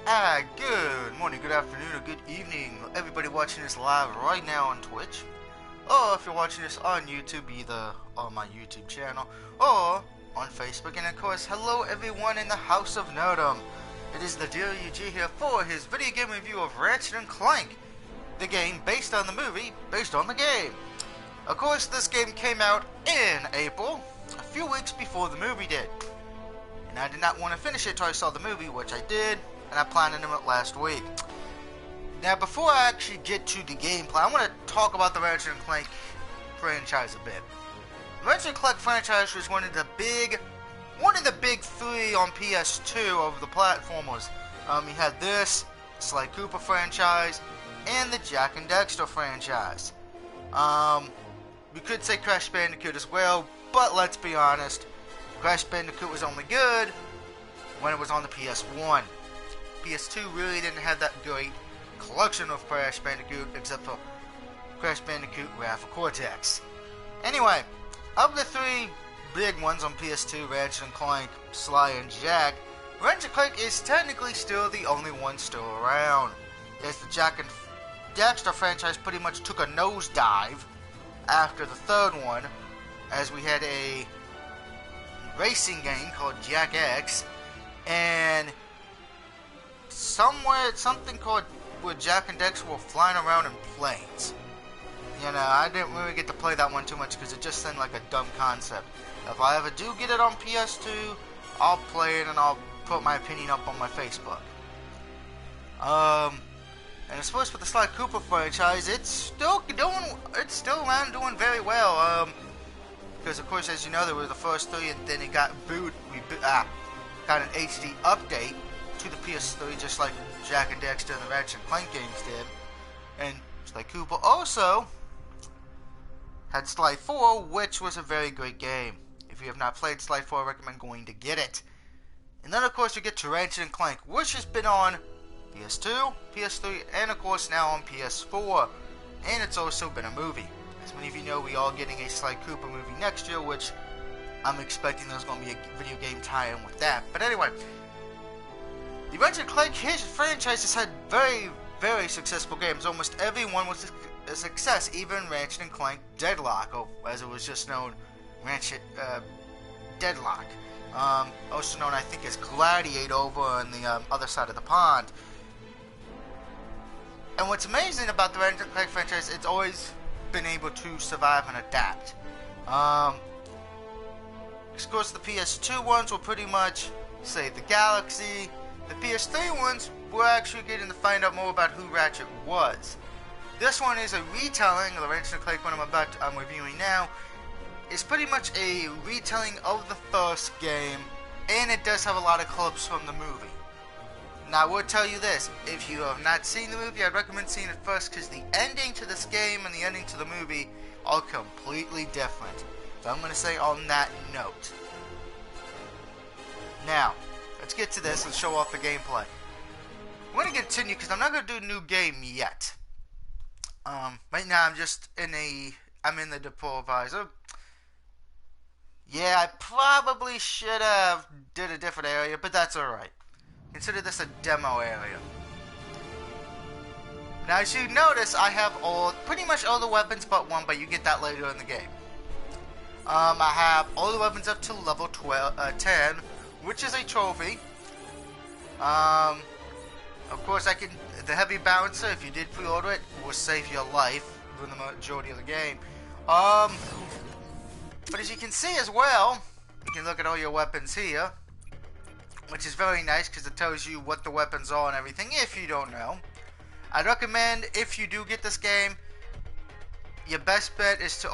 Good morning, good afternoon, or good evening, everybody watching this live right now on Twitch, or if you're watching this on YouTube, either on my YouTube channel, or on Facebook, and of course, hello everyone in the House of Nerdom. It is the Dear UG here for his video game review of Ratchet and Clank, the game based on the movie, based on the game. Of course, this game came out in April, a few weeks before the movie did, and I did not want to finish it till I saw the movie, which I did. And I planned on it last week. Now, before I actually get to the gameplay, I want to talk about the Ratchet and Clank franchise a bit. The Ratchet and Clank franchise was one of the big three on PS2 of the platformers. You had this, Sly Cooper franchise, and the Jak and Daxter franchise. You could say Crash Bandicoot as well, but let's be honest, Crash Bandicoot was only good when it was on the PS1. PS2 really didn't have that great collection of Crash Bandicoot, except for Crash Bandicoot Wrath of Cortex. Anyway, of the three big ones on PS2, Ratchet and Clank, Sly, and Jak, Ratchet and Clank is technically still the only one still around, as the Jak and Daxter franchise pretty much took a nosedive after the third one, as we had a racing game called Jak X, and something called where Jak and Daxter were flying around in planes. You know, I didn't really get to play that one too much because it just seemed like a dumb concept. If I ever do get it on PS2, I'll play it and I'll put my opinion up on my Facebook. And I suppose for the Sly Cooper franchise, it's still around doing very well. Because of course, as you know, there were the first three, and then it got got an HD update to the PS3, just like Jak and Daxter and the Ratchet and Clank games did. And Sly Cooper also had Sly 4, which was a very great game. If you have not played Sly 4, I recommend going to get it. And then of course you get to Ratchet and Clank, which has been on PS2, PS3, and of course now on PS4. And it's also been a movie. As many of you know, we are getting a Sly Cooper movie next year, which I'm expecting there's going to be a video game tie-in with that. But anyway, the Ratchet and Clank franchise has had very, very successful games. Almost every one was a success, even Ratchet and Clank Deadlock, or as it was just known, Ratchet Deadlock. Also known, I think, as Gladiator over on the other side of the pond. And what's amazing about the Ratchet and Clank franchise, it's always been able to survive and adapt. Of course, the PS2 ones were pretty much Save the Galaxy. The PS3 ones, we're actually getting to find out more about who Ratchet was. This one is a retelling of the Ratchet and Clank one I'm reviewing now. It's pretty much a retelling of the first game, and it does have a lot of clips from the movie. Now, I will tell you this, if you have not seen the movie, I'd recommend seeing it first, because the ending to this game and the ending to the movie are completely different. So I'm going to say on that note. Now, let's get to this and show off the gameplay. I'm going to continue because I'm not going to do a new game yet. Right now I'm in the depot visor. Yeah, I probably should have did a different area, but that's alright. Consider this a demo area. Now, as you notice, I have pretty much all the weapons but one, but you get that later in the game. I have all the weapons up to level 10, which is a trophy. Of course, the heavy bouncer, if you did pre-order it, will save your life for the majority of the game. But as you can see as well, you can look at all your weapons here, which is very nice because it tells you what the weapons are and everything if you don't know. I'd recommend, if you do get this game, your best bet is to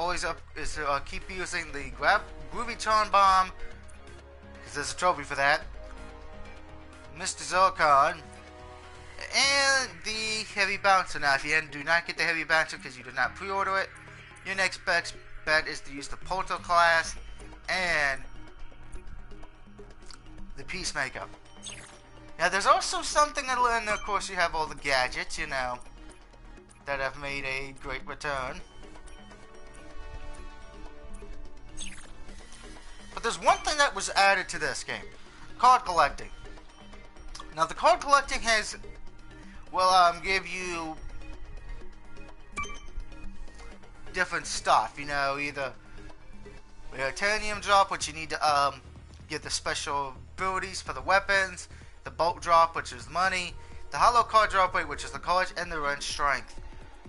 keep using the Graviton Bomb, because there's a trophy for that, Mr. Zircon, and the Heavy Bouncer. Now, if you do not get the Heavy Bouncer because you did not pre-order it, your next best bet is to use the Polter class and the Peacemaker. Now, there's also something, and of course you have all the gadgets, you know, that have made a great return. But there's one thing that was added to this game. Card collecting. Now the card collecting will give you different stuff. You know, either titanium drop, which you need to get the special abilities for the weapons, the bulk drop, which is money, the hollow card drop rate, which is the cards, and the wrench strength.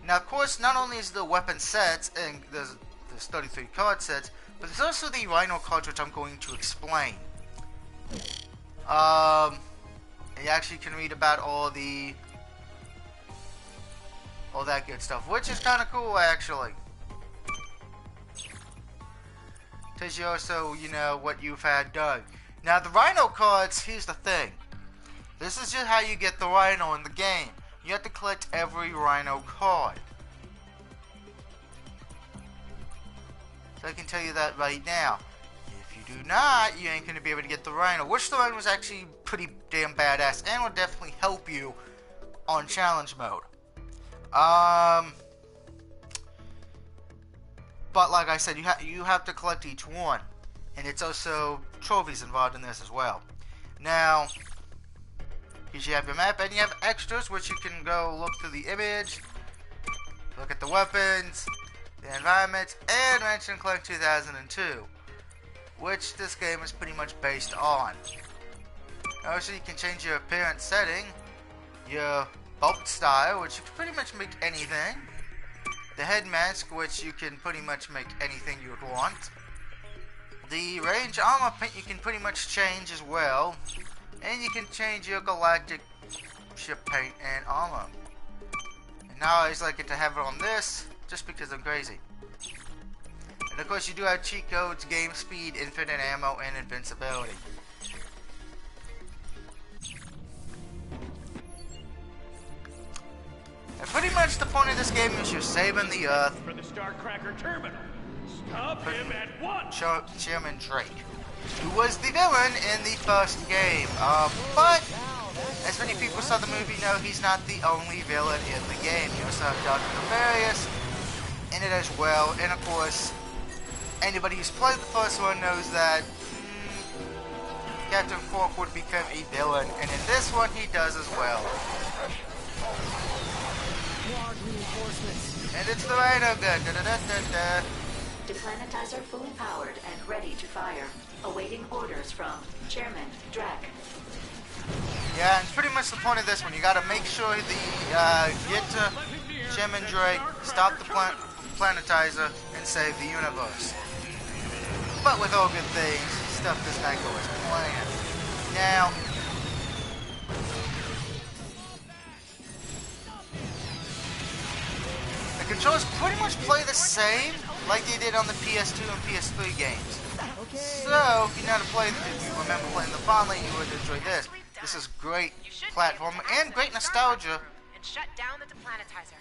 Now, of course, not only is the weapon sets, and there's 33 card sets, but there's also the Rhino cards, which I'm going to explain. You actually can read about all that good stuff, which is kind of cool, actually. Tells you also, you know, what you've had done. Now, the Rhino cards, here's the thing. This is just how you get the Rhino in the game. You have to collect every Rhino card. So I can tell you that right now. If you do not, you ain't going to be able to get the Rhino. Which the Rhino was actually pretty damn badass and will definitely help you on challenge mode. But like I said, you have to collect each one. And it's also trophies involved in this as well. Now, you have your map and you have extras, which you can go look through the image, look at the weapons, the environments, and Ratchet and Clank 2002, which this game is pretty much based on. Also, you can change your appearance setting, your bulk style, which you can pretty much make anything, the head mask, which you can pretty much make anything you would want, the range armor paint you can pretty much change as well, and you can change your galactic ship paint and armor. And now I just like it to have it on this, just because I'm crazy. And of course you do have cheat codes, game speed, infinite ammo, and invincibility. And pretty much the point of this game is you're saving the Earth. For the Starcracker terminal. Stop him at once. Chairman Drake, who was the villain in the first game. But as many people saw the movie know, he's not the only villain in the game. You also have Dr. Nefarious in it as well. And of course, anybody who's played the first one knows that Captain Quark would become a villain. And in this one, he does as well. And it's the Rhino gun. Deplanetizer fully powered and ready to fire. Awaiting orders from Chairman Drac. Yeah, and pretty much the point of this one. You gotta make sure get to Chairman Drake, stop the planetizer, and save the universe. But with all good things, stuff does not go as planned. Now, the controls pretty much play the same like they did on the PS2 and PS3 games. So, if you know how to play, if you remember playing the fondly, you would enjoy this. This is great platform and great nostalgia. And shut down the deplanetizer.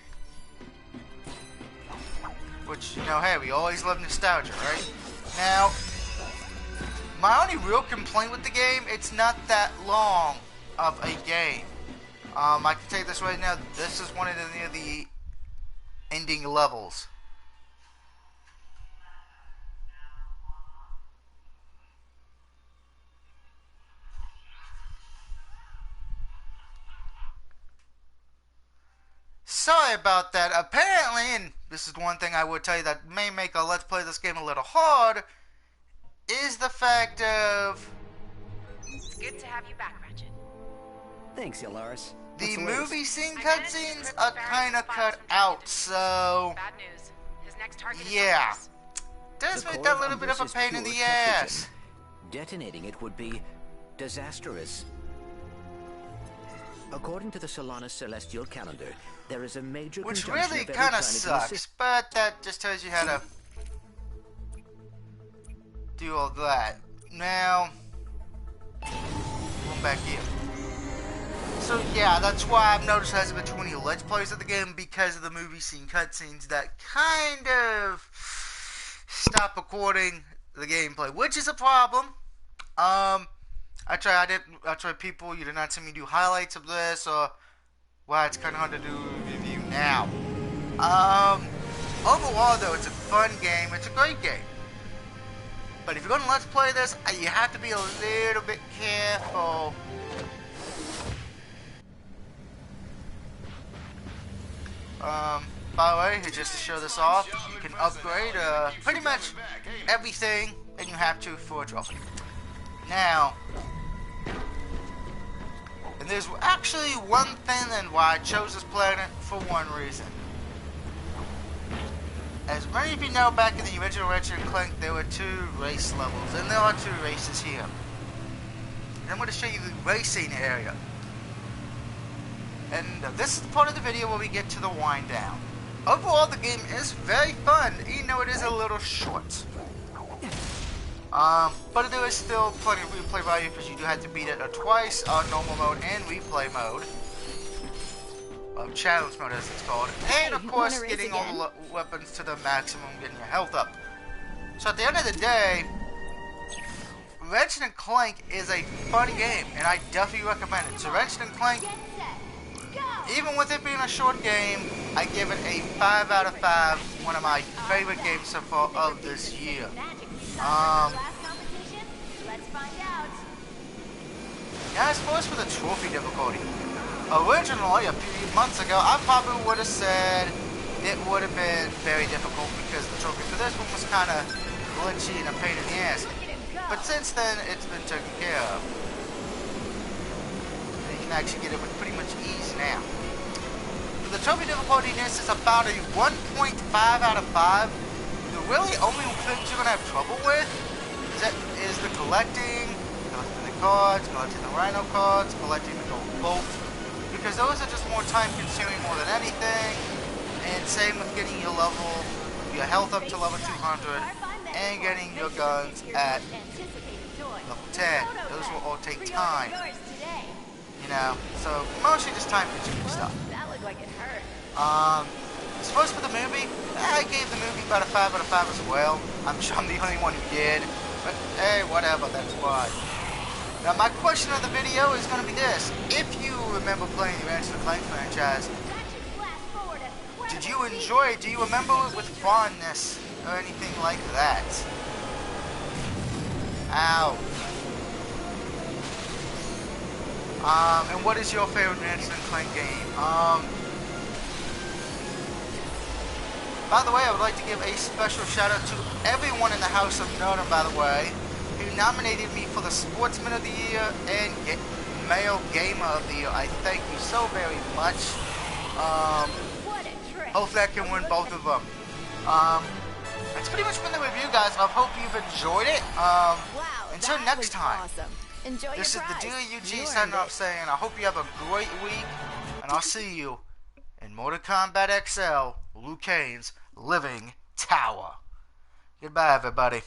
Which, you know, hey, we always love nostalgia, right? Now, my only real complaint with the game, it's not that long of a game. I can tell you this right now, this is one of the ending levels. Sorry about that. Apparently, and this is one thing I would tell you that may make a Let's Play this game a little hard, is the fact of... It's good to have you back, Ratchet. Thanks, Yolaris. The movie scene cutscenes are kind of cut out, so... Bad news. His next target is yeah. us. Does make that a little bit of a pain in the ass. Detonating it would be disastrous. According to the Solanas celestial calendar, there is a major which conjunction really of every kind of planet in the sucks, but that just tells you how to do all that. Now, going back here. So yeah, that's why I've noticed there hasn't been 20 Let's Plays of the game, because of the movie scene cutscenes that kind of stop recording the gameplay, which is a problem. I tried people, you did not see me do highlights of this, or, well, it's kind of hard to do a review now. Overall, though, it's a fun game, it's a great game. But if you're going to Let's Play this, you have to be a little bit careful By the way, just to show this off, you can upgrade pretty much everything that you have to for a trophy. Now, and there's actually one thing and why I chose this planet for one reason. As many of you know, back in the original Ratchet and Clank, there were 2 race levels, and there are 2 races here. And I'm going to show you the racing area. And this is the part of the video where we get to the wind down. Overall, the game is very fun, even though it is a little short. But there is still plenty of replay value because you do have to beat it twice on normal mode and replay mode. Challenge mode as it's called. And of course, getting all the weapons to the maximum, getting your health up. So at the end of the day, Ratchet and Clank is a fun game, and I definitely recommend it. So Ratchet and Clank, even with it being a short game, I give it a 5 out of 5. One of my favorite games so far of this year. As far as for the trophy difficulty, originally a few months ago, I probably would have said it would have been very difficult because the trophy for this one was kind of glitchy and a pain in the ass. But since then, it's been taken care of. And you can actually get it with pretty much ease now. The trophy difficulty in this is about a 1.5 out of 5. The really only things you're going to have trouble with is the collecting the cards, collecting the Rhino cards, collecting the gold bolt. Because those are just more time consuming more than anything. And same with getting your health up to level 200 and getting your guns at level 10. Those will all take time. You know, so mostly just time consuming stuff. As far as for the movie, I gave the movie about a 5 out of 5 as well. I'm sure I'm the only one who did. But hey, whatever, that's why. Now my question of the video is going to be this. If you remember playing the Ratchet and Clank franchise, did you enjoy it? Do you remember it with fondness or anything like that? Ow. And what is your favorite Ratchet and Clank game? By the way, I would like to give a special shout out to everyone in the House of Nerdom, by the way, who nominated me for the Sportsman of the Year and Male Gamer of the Year. I thank you so very much. Hopefully I can win both of them. That's pretty much been the review, guys. I hope you've enjoyed it. Until next time, this is the DUG signing off saying I hope you have a great week, and I'll see you in Mortal Kombat XL, Liu Kang's Living Tower. Goodbye, everybody.